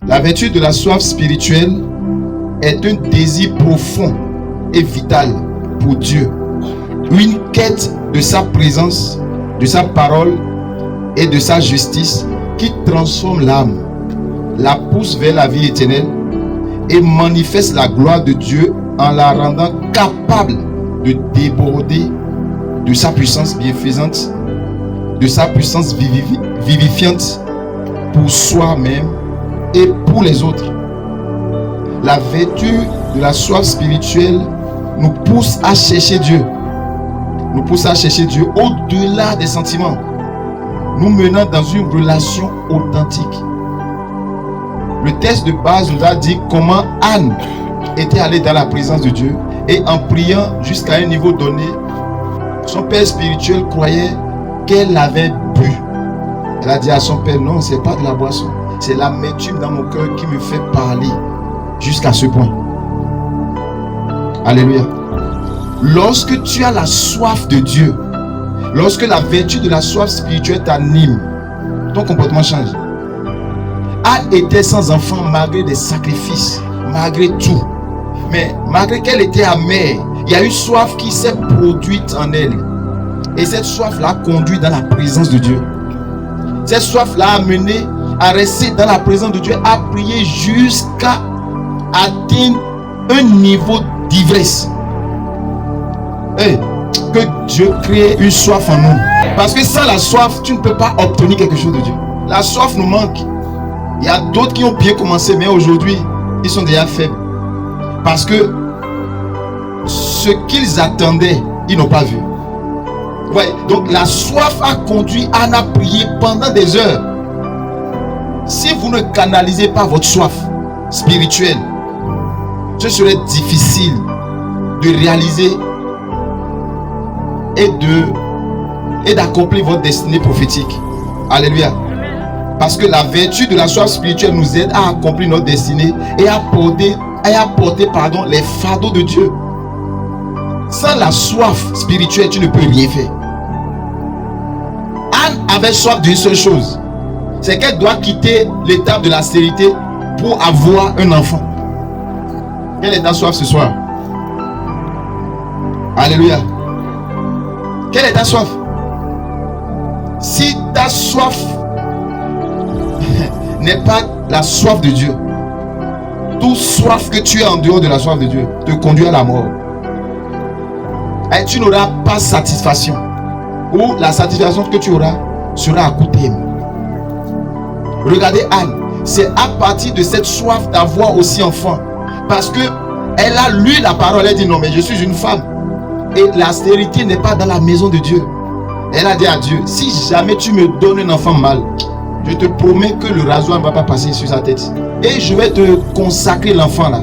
La vertu de la soif spirituelle est un désir profond et vital pour Dieu. Une quête de sa présence, de sa parole et de sa justice qui transforme l'âme, la pousse vers la vie éternelle et manifeste la gloire de Dieu en la rendant capable de déborder de sa puissance bienfaisante, de sa puissance vivifiante pour soi-même et pour les autres. La vertu de la soif spirituelle nous pousse à chercher Dieu. Nous pousse à chercher Dieu au-delà des sentiments, nous menant dans une relation authentique. Le texte de base nous a dit comment Anne était allée dans la présence de Dieu et en priant jusqu'à un niveau donné, son père spirituel croyait qu'elle avait bu. Elle a dit à son père, non, c'est pas de la boisson, c'est l'amertume dans mon cœur qui me fait parler jusqu'à ce point. Alléluia. Lorsque tu as la soif de Dieu, lorsque la vertu de la soif spirituelle t'anime, ton comportement change. Anne était sans enfant malgré des sacrifices, malgré tout. Mais malgré qu'elle était amère, il y a une soif qui s'est produite en elle. Et cette soif l'a conduit dans la présence de Dieu. Cette soif l'a amené à rester dans la présence de Dieu, à prier jusqu'à atteindre un niveau d'ivresse. Que Dieu crée une soif en nous. Parce que sans la soif, tu ne peux pas obtenir quelque chose de Dieu. La soif nous manque. Il y a d'autres qui ont bien commencé, mais aujourd'hui, ils sont déjà faibles. Parce que ce qu'ils attendaient, ils n'ont pas vu. Ouais, donc la soif a conduit Anne à prier pendant des heures. Si vous ne canalisez pas votre soif spirituelle, ce serait difficile de réaliser et d'accomplir votre destinée prophétique. Alléluia. Parce que la vertu de la soif spirituelle nous aide à accomplir notre destinée et à porter les fardeaux de Dieu. Sans la soif spirituelle, tu ne peux rien faire. Anne avait soif d'une seule chose, c'est qu'elle doit quitter l'étape de la stérilité pour avoir un enfant. Quelle est ta soif ce soir? Alléluia. Quelle est ta soif? Si ta soif n'est pas la soif de Dieu, toute soif que tu as en dehors de la soif de Dieu te conduit à la mort. Et tu n'auras pas satisfaction. Ou la satisfaction que tu auras sera à court terme. Regardez Anne, c'est à partir de cette soif d'avoir aussi enfant. Parce que elle a lu la parole, elle dit non mais je suis une femme. Et la stérilité n'est pas dans la maison de Dieu. Elle a dit à Dieu, si jamais tu me donnes un enfant mâle, je te promets que le rasoir ne va pas passer sur sa tête. Et je vais te consacrer l'enfant là.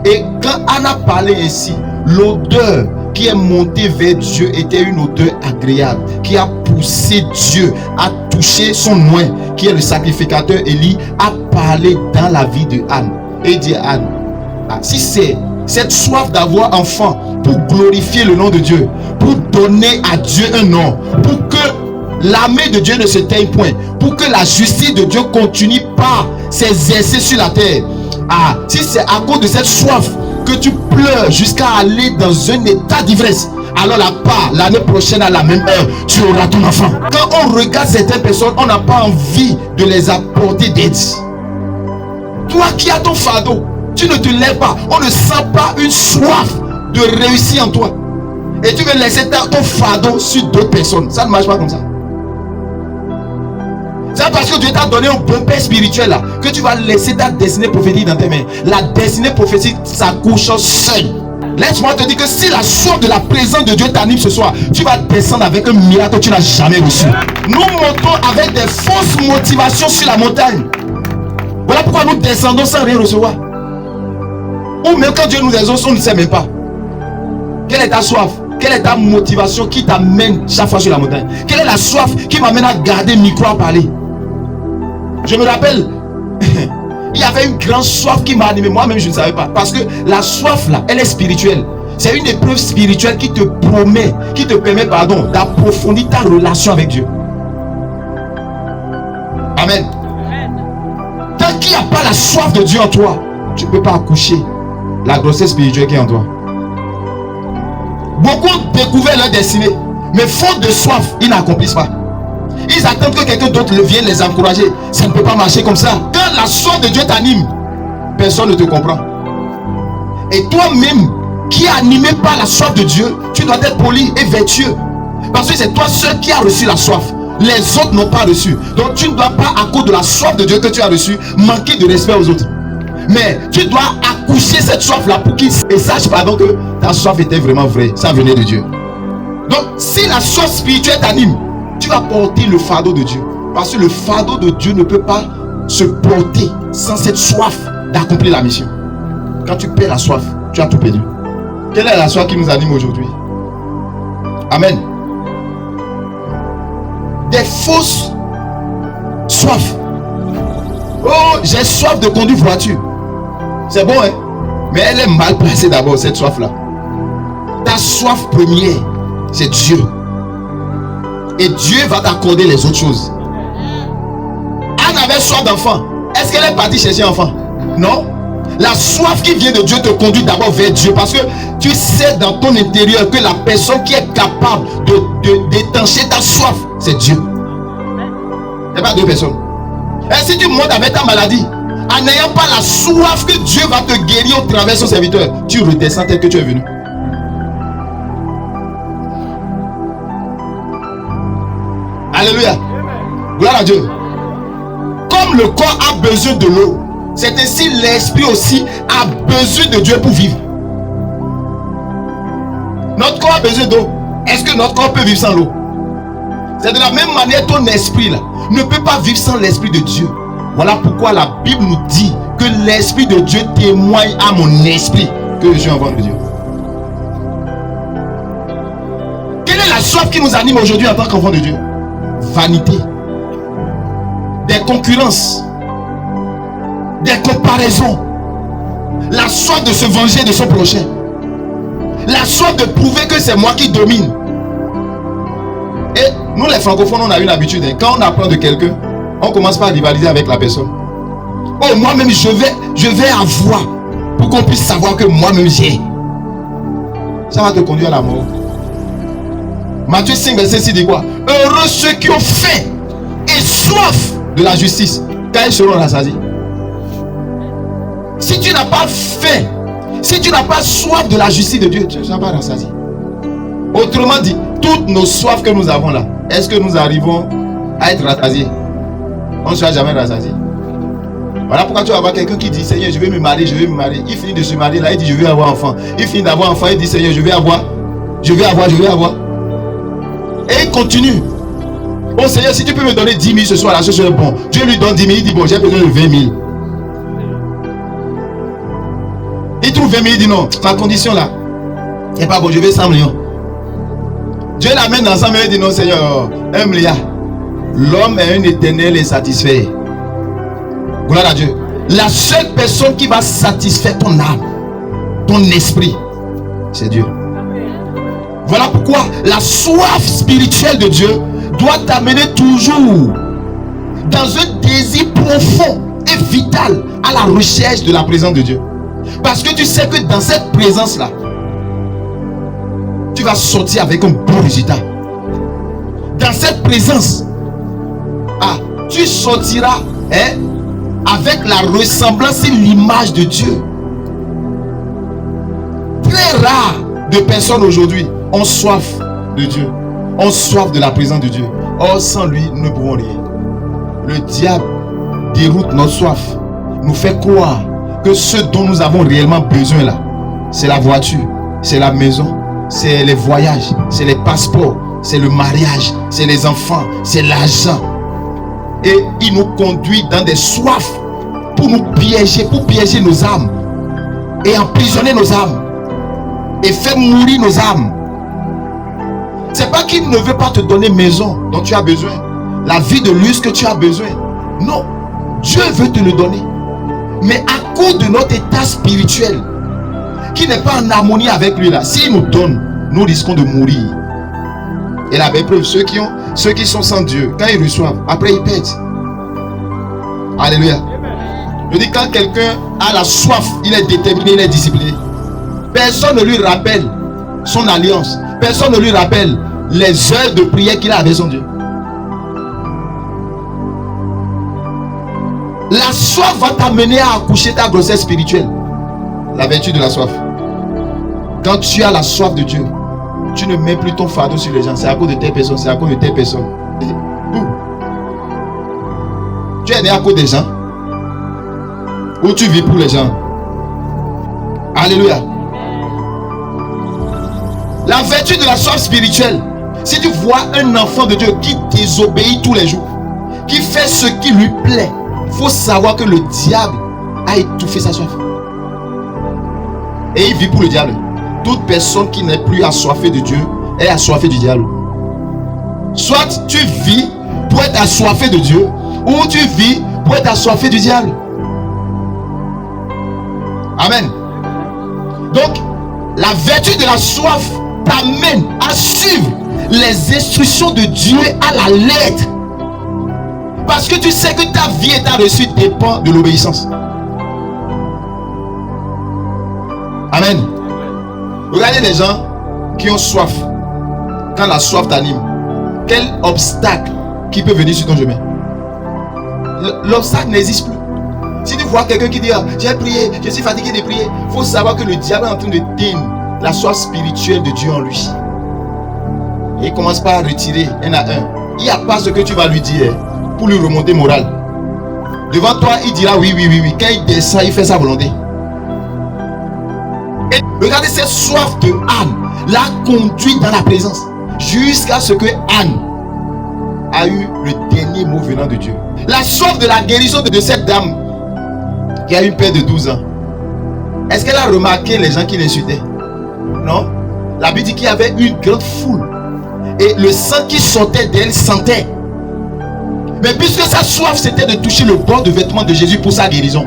Et quand Anne a parlé ainsi, l'odeur qui est montée vers Dieu était une odeur agréable, qui a poussé Dieu à toucher son oint, qui est le sacrificateur Élie, à parler dans la vie de Anne. Et dit à Anne, si c'est cette soif d'avoir enfant pour glorifier le nom de Dieu, pour donner à Dieu un nom, pour que l'armée de Dieu ne se teigne point, pour que la justice de Dieu continue par s'exercer sur la terre. Si c'est à cause de cette soif que tu pleures jusqu'à aller dans un état d'ivresse, alors l'année prochaine à la même heure, tu auras ton enfant. Quand on regarde certaines personnes, on n'a pas envie de les apporter d'aide. Toi qui as ton fardeau, tu ne te lèves pas, on ne sent pas une soif de réussir en toi. Et tu veux laisser ton fardeau sur d'autres personnes. Ça ne marche pas comme ça. C'est parce que Dieu t'a donné un bon père spirituel là, que tu vas laisser ta destinée prophétique dans tes mains. La destinée prophétique s'accouche seule. Laisse-moi te dire que si la soif de la présence de Dieu t'anime ce soir, tu vas descendre avec un miracle que tu n'as jamais reçu. Nous montons avec des fausses motivations sur la montagne. Voilà pourquoi nous descendons sans rien recevoir. Ou même quand Dieu nous exauce, on ne sait même pas. Quelle est ta soif? Quelle est ta motivation qui t'amène chaque fois sur la montagne? Quelle est la soif qui m'amène à garder le micro à parler? Je me rappelle, il y avait une grande soif qui m'a animé. Moi-même, je ne savais pas. Parce que la soif là, elle est spirituelle. C'est une épreuve spirituelle qui te permet d'approfondir ta relation avec Dieu. Amen. Tant qu'il S'il n'y a pas la soif de Dieu en toi, tu ne peux pas accoucher la grossesse spirituelle qui est en toi. Beaucoup ont découvert leur destinée, mais faute de soif, ils n'accomplissent pas. Ils attendent que quelqu'un d'autre vienne les encourager. Ça ne peut pas marcher comme ça. Quand la soif de Dieu t'anime, personne ne te comprend. Et toi-même, qui est animé par la soif de Dieu, tu dois être poli et vertueux. Parce que c'est toi seul qui as reçu la soif. Les autres n'ont pas reçu. Donc tu ne dois pas, à cause de la soif de Dieu que tu as reçu, manquer de respect aux autres. Mais tu dois accoucher cette soif-là pour qu'ils sachent pardon, que ta soif était vraiment vraie. Ça venait de Dieu. Donc si la soif spirituelle t'anime, tu vas porter le fardeau de Dieu. Parce que le fardeau de Dieu ne peut pas se porter sans cette soif d'accomplir la mission. Quand tu perds la soif, tu as tout perdu. Quelle est la soif qui nous anime aujourd'hui? Amen. Des fausses soifs. Oh, j'ai soif de conduire voiture. C'est bon, hein? Mais elle est mal placée d'abord, cette soif-là. Ta soif première, c'est Dieu. Et Dieu va t'accorder les autres choses. Anne avait soif d'enfant. Est-ce qu'elle est partie chercher un enfant? Non. La soif qui vient de Dieu te conduit d'abord vers Dieu. Parce que tu sais dans ton intérieur que la personne qui est capable d'étancher ta soif, c'est Dieu. Il n'y a pas deux personnes. Et si tu montes avec ta maladie, en n'ayant pas la soif que Dieu va te guérir au travers de son serviteur, tu redescends tel que tu es venu. Alléluia. Gloire à Dieu. Comme le corps a besoin de l'eau, c'est ainsi l'esprit aussi a besoin de Dieu pour vivre. Notre corps a besoin d'eau. Est-ce que notre corps peut vivre sans l'eau? C'est de la même manière ton esprit là ne peut pas vivre sans l'esprit de Dieu. Voilà pourquoi la Bible nous dit que l'esprit de Dieu témoigne à mon esprit que je suis enfant de Dieu. Quelle est la soif qui nous anime aujourd'hui en tant qu'enfant de Dieu? Vanité, des concurrences, des comparaisons, la soif de se venger de son prochain, la soif de prouver que c'est moi qui domine. Et nous les francophones, on a une habitude, hein, quand on apprend de quelqu'un, on commence par rivaliser avec la personne. Oh, moi-même je vais avoir, pour qu'on puisse savoir que moi-même j'ai. Ça va te conduire à la mort. Matthieu 5 verset 6 dit quoi? Heureux ceux qui ont faim et soif de la justice, car ils seront rassasiés. Si tu n'as pas faim, si tu n'as pas soif de la justice de Dieu, tu ne seras pas rassasié. Autrement dit, toutes nos soifs que nous avons là, est-ce que nous arrivons à être rassasiés? On ne sera jamais rassasié. Voilà pourquoi tu vas voir quelqu'un qui dit Seigneur, je vais me marier, je vais me marier. Il finit de se marier là, il dit je vais avoir enfant. Il finit d'avoir enfant, il dit Seigneur, je vais avoir. Et il continue. Oh Seigneur, si tu peux me donner 10 000 ce soir là, ce serait bon. Dieu lui donne 10 000, il dit bon, j'ai besoin de 20 000. Il trouve 20 000, il dit non, ma condition là, c'est pas bon, je vais 100 millions. Dieu l'amène dans 100 millions, il dit non Seigneur, 1 milliard. L'homme est un éternel et satisfait. Gloire à Dieu. La seule personne qui va satisfaire ton âme, ton esprit, c'est Dieu. Voilà pourquoi la soif spirituelle de Dieu doit t'amener toujours dans un désir profond et vital à la recherche de la présence de Dieu. Parce que tu sais que dans cette présence-là, tu vas sortir avec un bon résultat. Dans cette présence, tu sortiras avec la ressemblance et l'image de Dieu. Très rare de personnes aujourd'hui ont soif de Dieu, ont soif de la présence de Dieu. Or sans lui, nous ne pouvons rien. Le diable déroute notre soif, nous fait croire que ce dont nous avons réellement besoin là, c'est la voiture, c'est la maison, c'est les voyages, c'est les passeports, c'est le mariage, c'est les enfants, c'est l'argent. Et il nous conduit dans des soifs pour nous piéger, pour piéger nos âmes et emprisonner nos âmes et faire mourir nos âmes. C'est pas qu'il ne veut pas te donner maison dont tu as besoin, la vie de luxe que tu as besoin. Non, Dieu veut te le donner. Mais à cause de notre état spirituel qui n'est pas en harmonie avec lui là, s'il nous donne, nous risquons de mourir. Et la belle preuve, ceux qui sont sans Dieu, quand ils reçoivent, après ils perdent. Alléluia. Je dis, quand quelqu'un a la soif, il est déterminé, il est discipliné. Personne ne lui rappelle son alliance. Personne ne lui rappelle les heures de prière qu'il a avec son Dieu. La soif va t'amener à accoucher ta grossesse spirituelle. La vertu de la soif. Quand tu as la soif de Dieu, tu ne mets plus ton fardeau sur les gens. C'est à cause de telle personne, c'est à cause de telle personne. Tu es né à cause des gens ou tu vis pour les gens? Alléluia. La vertu de la soif spirituelle. Si tu vois un enfant de Dieu qui désobéit tous les jours, qui fait ce qui lui plaît, il faut savoir que le diable a étouffé sa soif. Et il vit pour le diable. Toute personne qui n'est plus assoiffée de Dieu est assoiffée du diable. Soit tu vis pour être assoiffé de Dieu, ou tu vis pour être assoiffé du diable. Amen. Donc, la vertu de la soif t'amène à suivre les instructions de Dieu à la lettre. Parce que tu sais que ta vie et ta réussite dépend de l'obéissance. Amen. Regardez les gens qui ont soif. Quand la soif t'anime, quel obstacle qui peut venir sur ton chemin? L'obstacle n'existe plus. Si tu vois quelqu'un qui dit j'ai prié, je suis fatigué de prier, il faut savoir que le diable est en train de teindre la soif spirituelle de Dieu en lui. Et il commence par retirer un à un. Il n'y a pas ce que tu vas lui dire pour lui remonter moral. Devant toi, il dira oui. Quand il descend, il fait sa volonté. Et regardez cette soif de Anne l'a conduit dans la présence jusqu'à ce que Anne a eu le dernier mot venant de Dieu. La soif de la guérison de cette dame qui a une père de 12 ans. Est-ce qu'elle a remarqué les gens qui l'insultaient? Non. La Bible dit qu'il y avait une grande foule et le sang qui sortait d'elle sentait. Mais puisque sa soif c'était de toucher le bord de vêtement de Jésus pour sa guérison,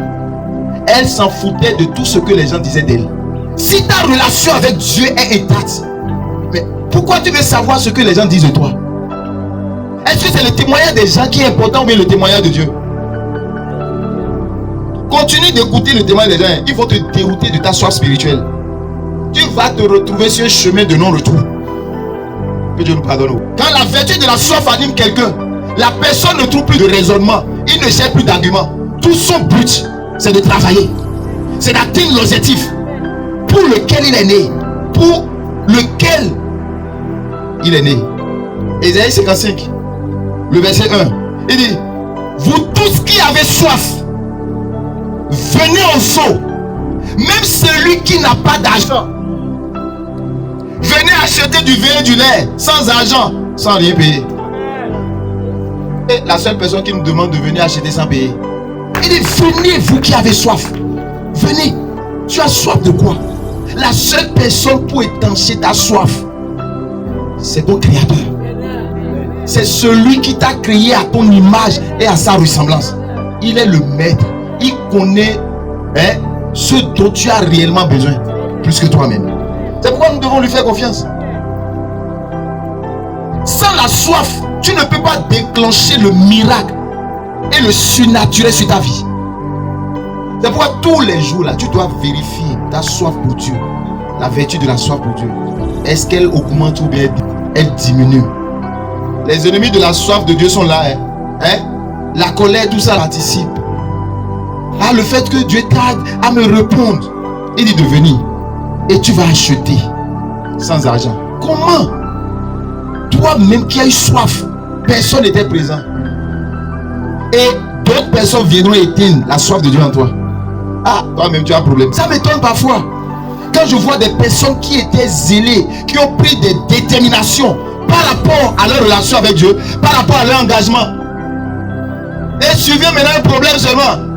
elle s'en foutait de tout ce que les gens disaient d'elle. Si ta relation avec Dieu est intacte, mais pourquoi tu veux savoir ce que les gens disent de toi? Est-ce que c'est le témoignage des gens qui est important ou bien le témoignage de Dieu? Continue d'écouter le témoignage des gens. Il faut te dérouter de ta soif spirituelle. Tu vas te retrouver sur un chemin de non-retour. Que Dieu nous pardonne. Quand la vertu de la soif anime quelqu'un, la personne ne trouve plus de raisonnement. Il ne cherche plus d'arguments. Tout son but, c'est de travailler. C'est d'atteindre l'objectif pour lequel il est né. Pour lequel il est né. Ésaïe 55, le verset 1. Il dit, vous tous qui avez soif, venez au seau. Même celui qui n'a pas d'argent, venez acheter du vin et du lait sans argent, sans rien payer. Et la seule personne qui nous demande de venir acheter sans payer, il dit, venez vous qui avez soif. Venez. Tu as soif de quoi? La seule personne pour étancher ta soif, c'est ton Créateur. C'est celui qui t'a créé à ton image et à sa ressemblance. Il est le maître. Il connaît ce dont tu as réellement besoin, plus que toi-même. C'est pourquoi nous devons lui faire confiance. Sans la soif, tu ne peux pas déclencher le miracle et le surnaturel sur ta vie. C'est pourquoi tous les jours là, tu dois vérifier ta soif pour Dieu. La vertu de la soif pour Dieu. Est-ce qu'elle augmente ou bien elle diminue? Les ennemis de la soif de Dieu sont là. La colère, tout ça l'anticipe. Ah, le fait que Dieu t'aide à me répondre. Il dit de venir. Et tu vas acheter sans argent. Comment? Toi-même qui as eu soif, personne n'était présent. Et d'autres personnes viendront éteindre la soif de Dieu en toi. Ah, toi-même tu as un problème. Ça m'étonne parfois. Quand je vois des personnes qui étaient zélées, qui ont pris des déterminations par rapport à leur relation avec Dieu, par rapport à leur engagement. Et survient maintenant un problème seulement.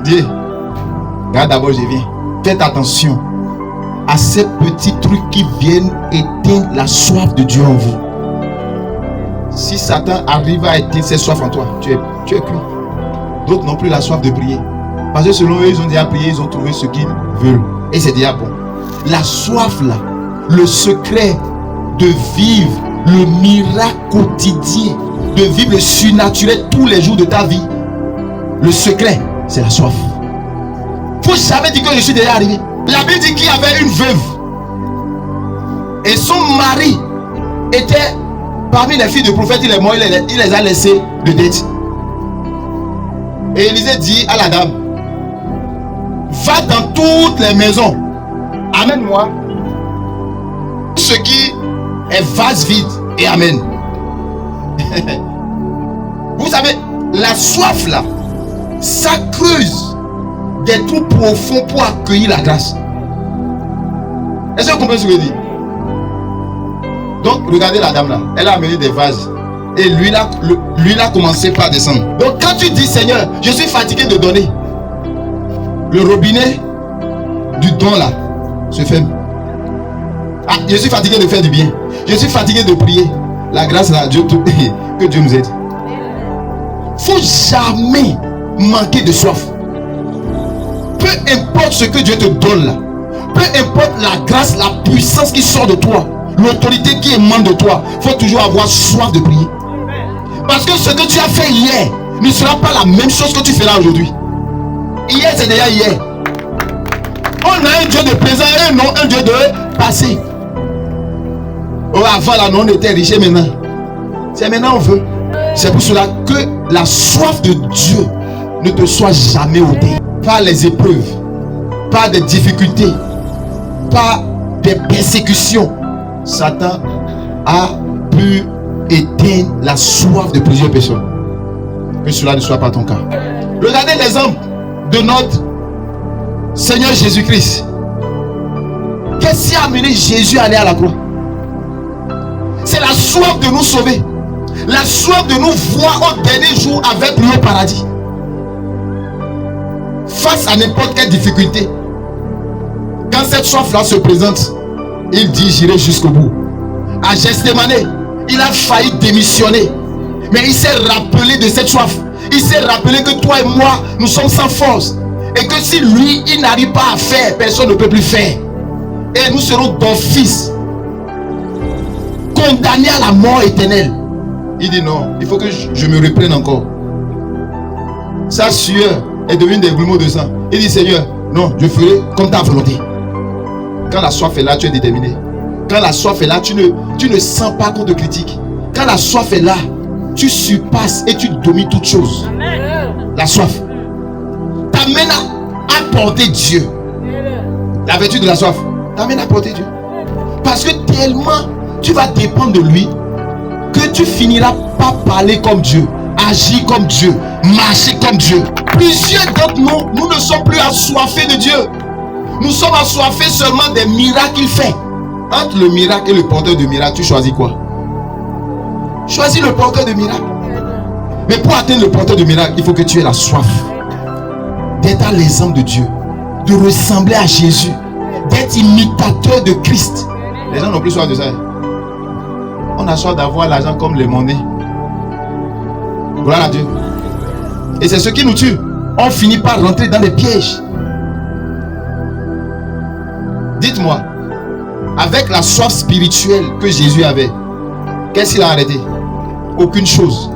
Dis, regarde d'abord, je viens. Faites attention à ces petits trucs qui viennent éteindre la soif de Dieu en vous. Si Satan arrive à éteindre cette soif en toi, tu es cuit. D'autres n'ont plus la soif de prier. Parce que selon eux, ils ont déjà prié, ils ont trouvé ce qu'ils veulent. Et c'est déjà bon. La soif là, le secret de vivre le miracle quotidien, de vivre le surnaturel tous les jours de ta vie. Le secret, c'est la soif. Faut jamais dire que je suis déjà arrivé. La Bible dit qu'il y avait une veuve et son mari était parmi les filles du prophète. Il est mort, il les a laissées de dette. Et Élisée dit à la dame, va dans toutes les maisons, amène-moi ce qui est vase vide et amène. Vous savez, la soif là, ça creuse des trous profonds pour accueillir la grâce. Est-ce que vous comprenez ce que je dis? Donc regardez la dame là, elle a amené des vases et l'huile a commencé par descendre. Donc quand tu dis Seigneur, je suis fatigué de donner, le robinet du don là se ferme. Ah, je suis fatigué de faire du bien, je suis fatigué de prier. La grâce là, Dieu, que Dieu nous aide. Faut jamais manquer de soif. Peu importe ce que Dieu te donne là, peu importe la grâce, la puissance qui sort de toi, l'autorité qui émane de toi, faut toujours avoir soif de prier. Parce que ce que tu as fait hier ne sera pas la même chose que tu feras aujourd'hui. Hier c'est déjà hier. On a un Dieu de présent et non un Dieu de passé. Oh, avant là, non, on était riche maintenant. C'est maintenant on veut. C'est pour cela que la soif de Dieu ne te soit jamais ôtée. Par les épreuves, par des difficultés, par des persécutions. Satan a pu éteindre la soif de plusieurs personnes. Que cela ne soit pas ton cas. Regardez l'exemple de notre Seigneur Jésus-Christ. Qu'est-ce qui a amené Jésus à aller à la croix? C'est la soif de nous sauver. La soif de nous voir au dernier jour avec lui au paradis. Face à n'importe quelle difficulté, quand cette soif-là se présente, il dit j'irai jusqu'au bout. À Gethsémani, il a failli démissionner, mais il s'est rappelé de cette soif. Il s'est rappelé que toi et moi, nous sommes sans force, et que si lui, il n'arrive pas à faire, personne ne peut plus faire. Et nous serons d'office condamnés à la mort éternelle. Il dit non, il faut que je me reprenne encore. Sa sueur est devenue des grumeaux de sang. Il dit Seigneur, non, je ferai comme ta volonté. Quand la soif est là, tu es déterminé. Quand la soif est là, tu ne sens pas qu'on te critique. Quand la soif est là, tu surpasses et tu domines toutes choses. La soif t'amène à porter Dieu. La vertu de la soif t'amène à porter Dieu. Parce que tellement tu vas dépendre de lui que tu finiras par parler comme Dieu, agir comme Dieu, marcher comme Dieu. Plusieurs d'entre nous ne sommes plus assoiffés de Dieu. Nous sommes assoiffés seulement des miracles qu'il fait. Entre le miracle et le porteur de miracle, tu choisis quoi? Choisis le porteur de miracle. Mais pour atteindre le porteur de miracle, il faut que tu aies la soif d'être à l'exemple de Dieu, de ressembler à Jésus, d'être imitateur de Christ. Les gens n'ont plus soif de ça. On a soif d'avoir l'argent comme les monnaies. Gloire à Dieu. Et c'est ce qui nous tue. On finit par rentrer dans les pièges. Dites-moi, avec la soif spirituelle que Jésus avait, qu'est-ce qu'il a arrêté? Aucune chose.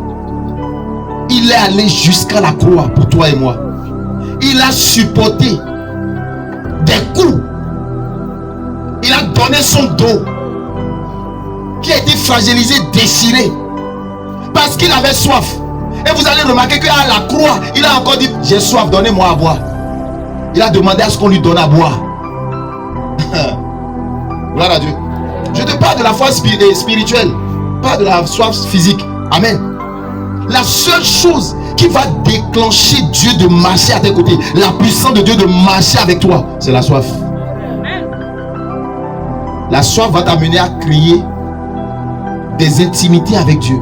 Il est allé jusqu'à la croix pour toi et moi. Il a supporté des coups. Il a donné son dos qui a été fragilisé, déchiré, parce qu'il avait soif. Et vous allez remarquer qu'à la croix, il a encore dit j'ai soif, donnez-moi à boire. Il a demandé à ce qu'on lui donne à boire. Gloire à Dieu. Je te parle de la foi spirituelle, pas de la soif physique. Amen. La seule chose qui va déclencher Dieu de marcher à tes côtés, la puissance de Dieu de marcher avec toi, c'est la soif. La soif va t'amener à créer des intimités avec Dieu.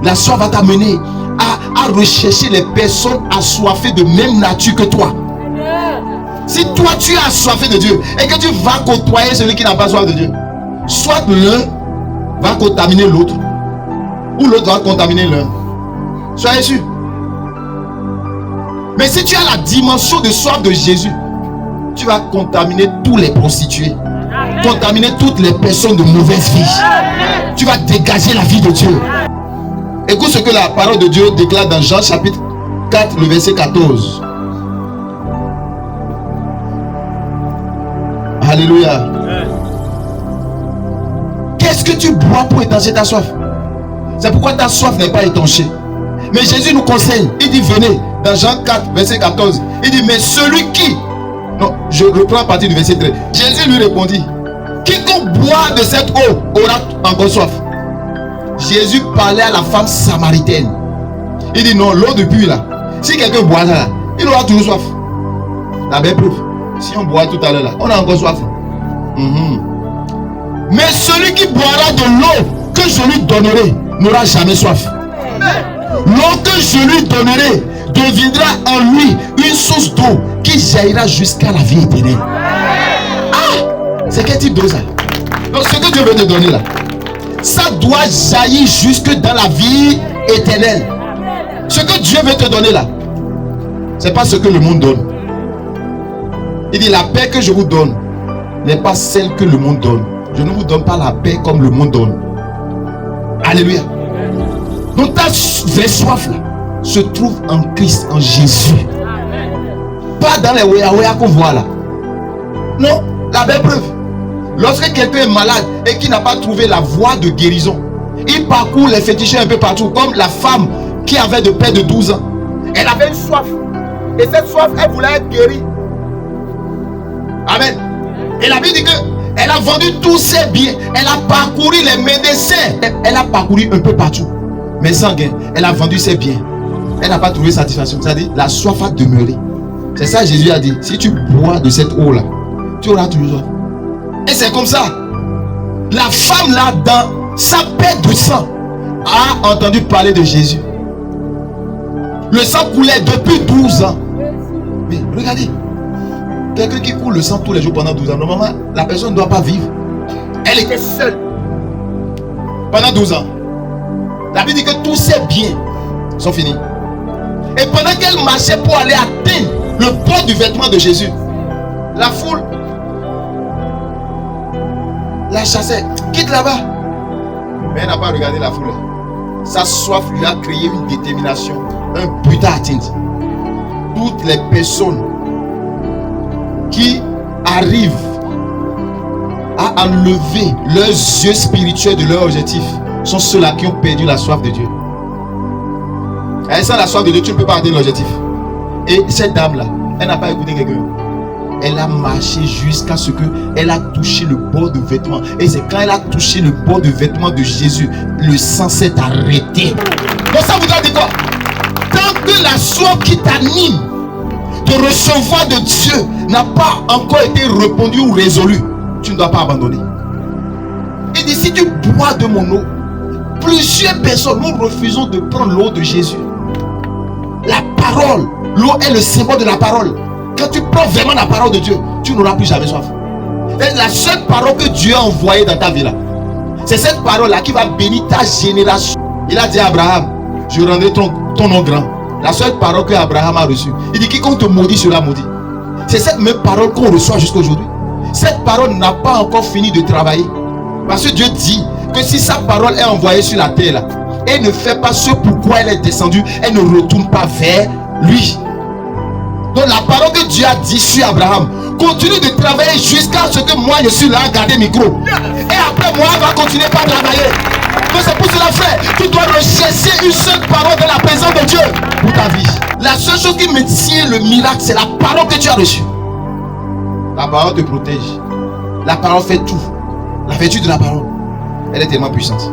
La soif va t'amener à rechercher les personnes assoiffées de même nature que toi. Si toi tu es assoiffé de Dieu et que tu vas côtoyer celui qui n'a pas soif de Dieu, soit l'un va contaminer l'autre, ou l'autre va contaminer l'un. Soyez sûr. Mais si tu as la dimension de soif de Jésus, tu vas contaminer tous les prostituées, contaminer toutes les personnes de mauvaise vie. Tu vas dégager la vie de Dieu. Écoute ce que la parole de Dieu déclare dans Jean chapitre 4, le verset 14. Alléluia. Qu'est-ce que tu bois pour étancher ta soif? C'est pourquoi ta soif n'est pas étanchée. Mais Jésus nous conseille, il dit venez, dans Jean 4, verset 14, il dit mais celui qui... Non, je reprends à partir du verset 13. Jésus lui répondit, quiconque boit de cette eau aura encore soif. Jésus parlait à la femme samaritaine. Il dit non, l'eau de puits là, si quelqu'un boit ça là, il aura toujours soif. La belle preuve, si on boit tout à l'heure là, on a encore soif. Mais celui qui boira de l'eau que je lui donnerai n'aura jamais soif. L'eau que je lui donnerai deviendra en lui une source d'eau qui jaillira jusqu'à la vie éternelle. Ah, c'est quel type d'eau ça? Donc ce que Dieu veut te donner là, ça doit jaillir jusque dans la vie éternelle. Ce que Dieu veut te donner là, c'est pas ce que le monde donne. Il dit la paix que je vous donne n'est pas celle que le monde donne. Je ne vous donne pas la paix comme le monde donne. Alléluia. Donc ta vraie soif là se trouve en Christ, en Jésus. Pas dans les wea qu'on voit là. Non, la belle preuve. Lorsque quelqu'un est malade et qui n'a pas trouvé la voie de guérison, il parcourt les féticheurs un peu partout, comme la femme qui avait de près de 12 ans. Elle avait une soif. Et cette soif, elle voulait être guérie. Amen. Et la Bible dit que elle a vendu tous ses biens. Elle a parcouru les médecins. Elle a parcouru un peu partout. Mais sans gain. Elle a vendu ses biens. Elle n'a pas trouvé satisfaction. C'est-à-dire, la soif a demeuré. C'est ça Jésus a dit. Si tu bois de cette eau-là, tu auras toujours soif. Et c'est comme ça. La femme là, dans sa perte de sang, a entendu parler de Jésus. Le sang coulait depuis 12 ans. Mais regardez. Quelqu'un qui coule le sang tous les jours pendant 12 ans, normalement, la personne ne doit pas vivre. Elle était seule pendant 12 ans. La Bible dit que tous ses biens sont finis. Et pendant qu'elle marchait pour aller atteindre le bord du vêtement de Jésus, la foule la chassait. Quitte là-bas. Mais elle n'a pas regardé la foule. Sa soif lui a créé une détermination, un but à atteindre. Toutes les personnes qui arrivent à enlever leurs yeux spirituels de leur objectif sont ceux-là qui ont perdu la soif de Dieu. Et sans la soif de Dieu, tu ne peux pas atteindre l'objectif. Et cette dame-là, elle n'a pas écouté quelqu'un. Elle a marché jusqu'à ce qu'elle a touché le bord de vêtement. Et c'est quand elle a touché le bord de vêtement de Jésus, le sang s'est arrêté. Donc ça voudrait dire quoi? Tant que la soif qui t'anime de recevoir de Dieu n'a pas encore été répondue ou résolue, tu ne dois pas abandonner. Il dit, si tu bois de mon eau, plusieurs personnes, nous refusons de prendre l'eau de Jésus. La parole, l'eau est le symbole de la parole. Quand tu prends vraiment la parole de Dieu, tu n'auras plus jamais soif. C'est la seule parole que Dieu a envoyée dans ta vie là. C'est cette parole là qui va bénir ta génération. Il a dit à Abraham, je rendrai ton nom grand. La seule parole que Abraham a reçue. Il dit, quiconque te maudit sera maudit. C'est cette même parole qu'on reçoit jusqu'à aujourd'hui. Cette parole n'a pas encore fini de travailler. Parce que Dieu dit que si sa parole est envoyée sur la terre là, elle ne fait pas ce pourquoi elle est descendue, elle ne retourne pas vers lui. Donc la parole que Dieu a dit sur Abraham continue de travailler jusqu'à ce que moi je suis là à garder le micro. Et après moi on va continuer par travailler. Donc c'est pour cela frère, tu dois rechercher une seule parole de la présence de Dieu pour ta vie. La seule chose qui maintient le miracle, c'est la parole que tu as reçue. La parole te protège. La parole fait tout. La vertu de la parole, elle est tellement puissante.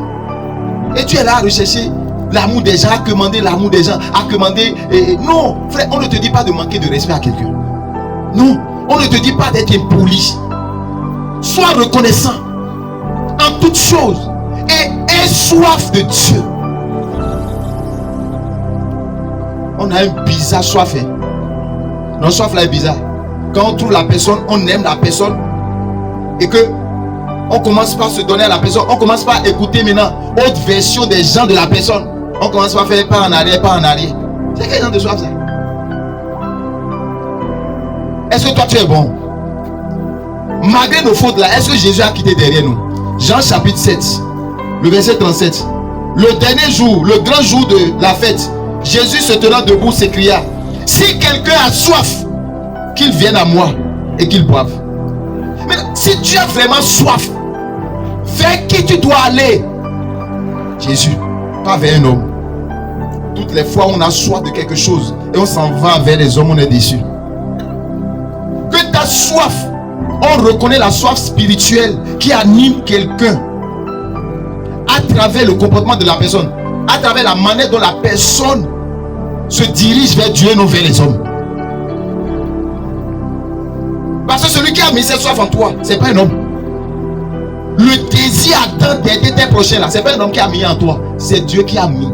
Et tu es là à rechercher l'amour des gens, à commander l'amour des gens, à commander... Non, frère, on ne te dit pas de manquer de respect à quelqu'un. Non, on ne te dit pas d'être impoli. Sois reconnaissant en toutes choses et aie soif de Dieu. On a un bizarre soif. Notre soif là est bizarre. Quand on trouve la personne, on aime la personne et que on commence par se donner à la personne, on commence par écouter maintenant autre version des gens de la personne. On commence par faire pas en arrière, pas en arrière. C'est quel genre de soif ça? Est-ce que toi tu es bon? Malgré nos fautes là, est-ce que Jésus a quitté derrière nous? Jean chapitre 7, le verset 37. Le dernier jour, le grand jour de la fête, Jésus se tenant debout s'écria, si quelqu'un a soif, qu'il vienne à moi et qu'il boive. Mais Si tu as vraiment soif, vers qui tu dois aller? Jésus, pas vers un homme. Toutes les fois où on a soif de quelque chose et on s'en va vers les hommes, on est déçu. Que ta soif, on reconnaît la soif spirituelle qui anime quelqu'un à travers le comportement de la personne, à travers la manière dont la personne se dirige vers Dieu et non vers les hommes. Parce que celui qui a mis cette soif en toi, c'est pas un homme. Le désir ardent d'aider tes prochains là, c'est pas un homme qui a mis en toi, c'est Dieu qui a mis.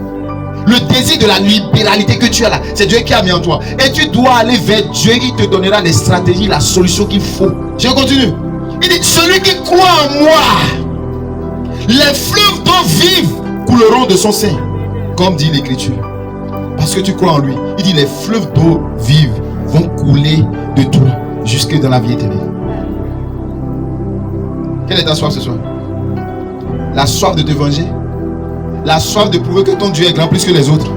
Le désir de la libéralité que tu as là, c'est Dieu qui a mis en toi. Et tu dois aller vers Dieu, il te donnera les stratégies, la solution qu'il faut. Je continue. Il dit, celui qui croit en moi, les fleuves d'eau vive couleront de son sein, comme dit l'Écriture. Parce que tu crois en lui. Il dit, les fleuves d'eau vive vont couler de toi jusque dans la vie éternelle. Quelle est ta soif ce soir? La soif de te venger? La soif de prouver que ton Dieu est grand plus que les autres?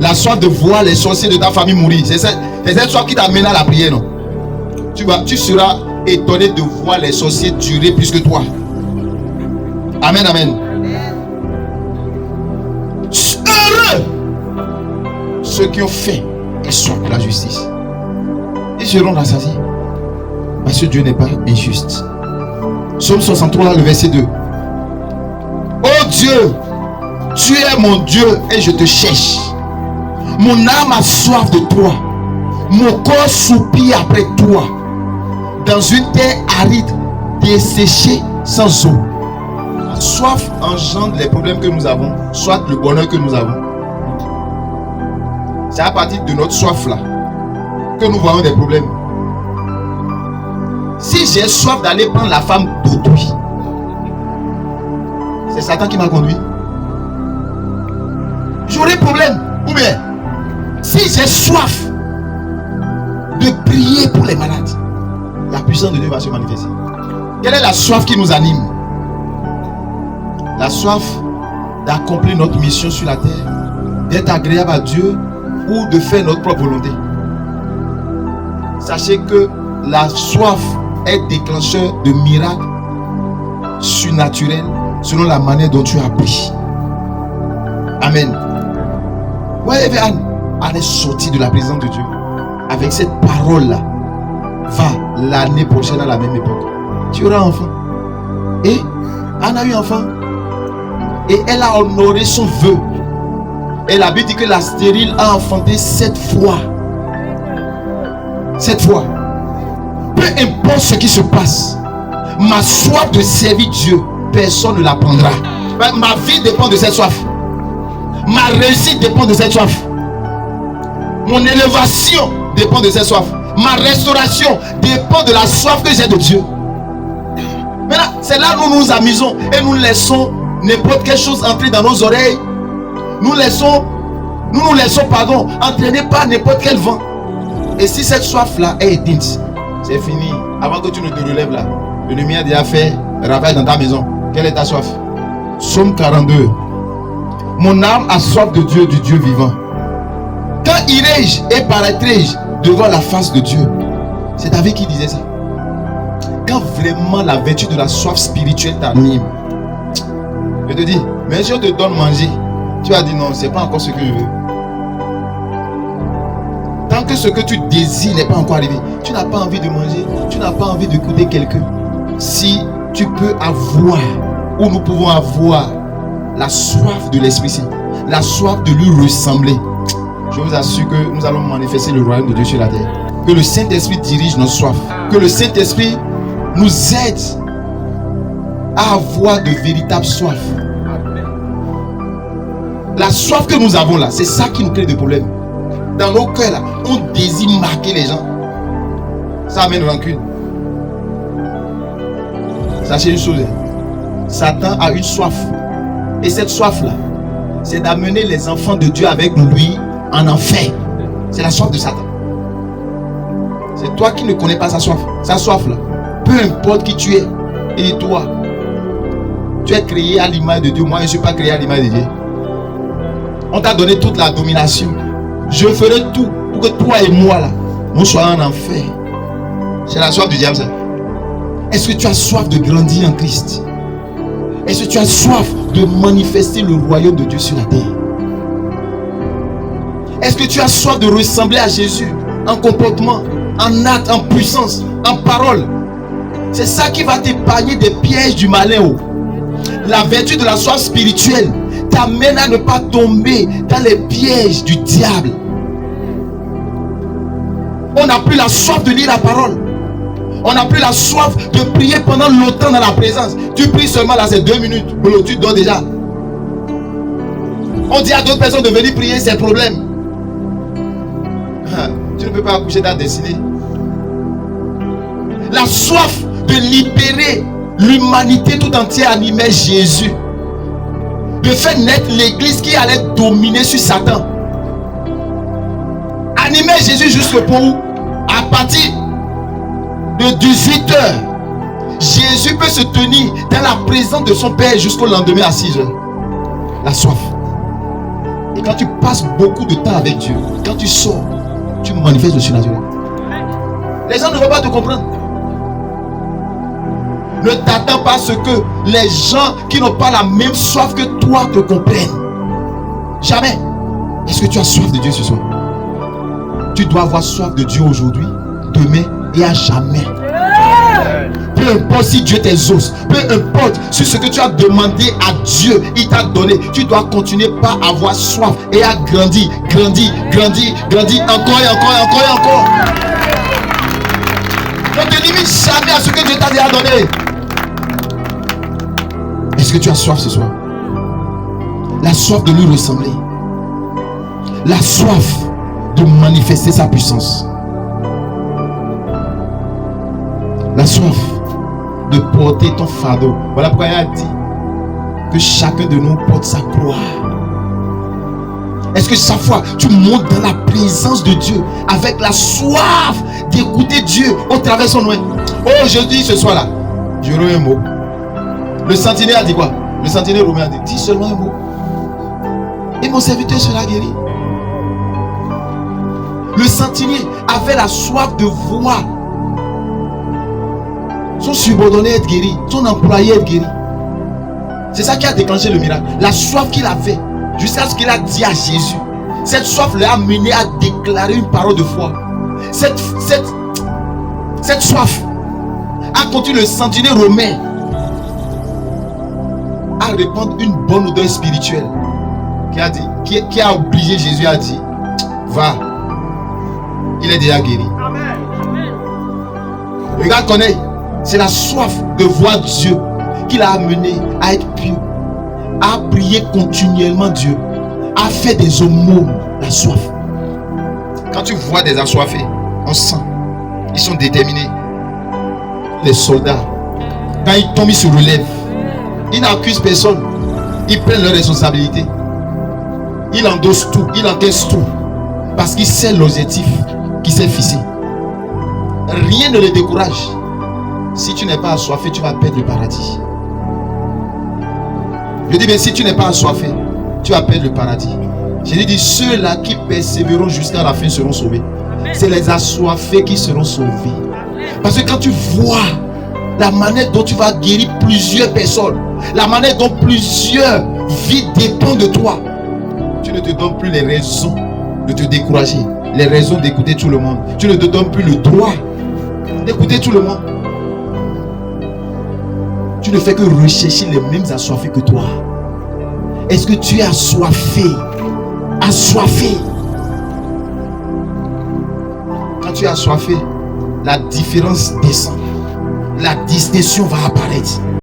La soif de voir les sorciers de ta famille mourir? C'est cette soif qui t'amène à la prière, non? Tu seras étonné de voir les sorciers durer plus que toi. Amen, amen. Heureux ceux qui ont faim et soif de la justice, ils seront rassasiés. Parce que Dieu n'est pas injuste. Psaume 63, le verset 2. Oh Dieu, tu es mon Dieu et je te cherche. Mon âme a soif de toi. Mon corps soupire après toi. Dans une terre aride, desséchée sans eau. La soif engendre les problèmes que nous avons, soit le bonheur que nous avons. C'est à partir de notre soif là que nous voyons des problèmes. Si j'ai soif d'aller prendre la femme d'autrui, c'est Satan qui m'a conduit. J'aurai problème. Ou bien, si j'ai soif de prier pour les malades, la puissance de Dieu va se manifester. Quelle est la soif qui nous anime? La soif d'accomplir notre mission sur la terre, d'être agréable à Dieu ou de faire notre propre volonté. Sachez que la soif est déclencheur de miracles surnaturels selon la manière dont tu as appris. Amen. Ouais, Anne est sortie de la présence de Dieu avec cette parole-là. Va l'année prochaine à la même époque, tu auras enfant. Et Anne a eu enfant. Et elle a honoré son vœu. Et la Bible dit que la stérile a enfanté 7 fois. 7 fois. Peu importe ce qui se passe, ma soif de servir Dieu, personne ne la prendra. Ma vie dépend de cette soif. Ma réussite dépend de cette soif. Mon élévation dépend de cette soif. Ma restauration dépend de la soif que j'ai de Dieu. Maintenant, c'est là où nous nous amusons et nous laissons n'importe quelle chose entrer dans nos oreilles. Nous nous laissons entraîner par n'importe quel vent. Et si cette soif-là est éteinte, c'est fini. Avant que tu ne te relèves là, l'ennemi a déjà fait ravage dans ta maison. Quelle est ta soif? Psaume 42. Mon âme a soif de Dieu, du Dieu vivant. Quand irai-je et paraîtrai-je devant la face de Dieu? C'est David qui disait ça. Quand vraiment la vertu de la soif spirituelle t'anime, je te dis, mais si on te donne manger, tu vas dire non, c'est pas encore ce que je veux. Tant que ce que tu désires n'est pas encore arrivé, tu n'as pas envie de manger, tu n'as pas envie d'écouter quelqu'un. Si tu peux avoir, ou nous pouvons avoir, la soif de l'Esprit Saint, la soif de lui ressembler, je vous assure que nous allons manifester le royaume de Dieu sur la terre. Que le Saint-Esprit dirige nos soifs. Que le Saint-Esprit nous aide à avoir de véritables soifs. La soif que nous avons là, c'est ça qui nous crée des problèmes. Dans nos cœurs là, on désire marquer les gens. Ça amène rancune. Sachez une chose, Satan a une soif. Et cette soif là, c'est d'amener les enfants de Dieu avec lui en enfer. C'est la soif de Satan. C'est toi qui ne connais pas sa soif. Sa soif là, peu importe qui tu es, et toi, tu es créé à l'image de Dieu. Moi je ne suis pas créé à l'image de Dieu. On t'a donné toute la domination. Je ferai tout pour que toi et moi là, nous soyons en enfer. C'est la soif du diable ça. Est-ce que tu as soif de grandir en Christ? Est-ce que tu as soif de manifester le royaume de Dieu sur la terre? Est-ce que tu as soif de ressembler à Jésus en comportement, en acte, en puissance, en parole? C'est ça qui va t'épargner des pièges du malin. La vertu de la soif spirituelle t'amène à ne pas tomber dans les pièges du diable. On n'a plus la soif de lire la parole. On n'a plus la soif de prier pendant longtemps dans la présence. Tu pries seulement là, c'est 2 minutes. Tu dors déjà. On dit à d'autres personnes de venir prier, c'est problème. Tu ne peux pas accoucher ta destinée. La soif de libérer l'humanité tout entière animait Jésus. De faire naître l'église qui allait dominer sur Satan. Animait Jésus jusqu'au point où, à partir de 18h, Jésus peut se tenir dans la présence de son Père jusqu'au lendemain à 6h. La soif. Et quand tu passes beaucoup de temps avec Dieu, quand tu sors, tu manifestes le surnaturel. Les gens ne vont pas te comprendre. Ne t'attends pas à ce que les gens qui n'ont pas la même soif que toi te comprennent. Jamais. Est-ce que tu as soif de Dieu ce soir? Tu dois avoir soif de Dieu aujourd'hui, demain et à jamais. Peu importe si Dieu t'exauce, peu importe sur ce que tu as demandé à Dieu, il t'a donné. Tu dois continuer par avoir soif et à grandir, grandir, grandir, grandir encore et encore et encore et encore. Ne te limite jamais à ce que Dieu t'a déjà donné. Est-ce que tu as soif ce soir? La soif de lui ressembler. La soif de manifester sa puissance. La soif de porter ton fardeau. Voilà pourquoi il a dit que chacun de nous porte sa croix. Est-ce que chaque fois tu montes dans la présence de Dieu avec la soif d'écouter Dieu au travers de son nom? Oh, je dis ce soir là, j'aurai un mot. Le sentinelle a dit quoi? Le sentinelle romain a dit, dis seulement un mot et mon serviteur sera guéri. Le sentinelle avait la soif de voir son subordonné être guéri, son employé être guéri. C'est ça qui a déclenché le miracle. La soif qu'il avait jusqu'à ce qu'il a dit à Jésus. Cette soif l'a amené à déclarer une parole de foi. Cette soif a conduit le sentinelle romain à répandre une bonne odeur spirituelle qui a obligé Jésus à dire, va, il est déjà guéri. Amen. Regarde Corneille, c'est la soif de voir Dieu qui l'a amené à être pur, à prier continuellement Dieu, à faire des aumônes. La soif. Quand tu vois des assoiffés, on sent, ils sont déterminés. Les soldats, quand ils tombent, ils se relèvent. Ils n'accusent personne. Ils prennent leurs responsabilités. Ils endossent tout, ils encaissent tout. Parce qu'ils savent l'objectif qui s'est fixé. Rien ne les décourage. Si tu n'es pas assoiffé, tu vas perdre le paradis. Je dis bien, si tu n'es pas assoiffé, tu vas perdre le paradis. J'ai dit, ceux-là qui persévéreront jusqu'à la fin seront sauvés. C'est les assoiffés qui seront sauvés. Parce que quand tu vois la manière dont tu vas guérir plusieurs personnes, la manière dont plusieurs vies dépendent de toi, tu ne te donnes plus les raisons de te décourager, les raisons d'écouter tout le monde. Tu ne te donnes plus le droit d'écouter tout le monde. Tu ne fais que rechercher les mêmes assoiffés que toi. Est-ce que tu es assoiffé? Assoiffé. Quand tu es assoiffé, la différence descend. La distinction va apparaître.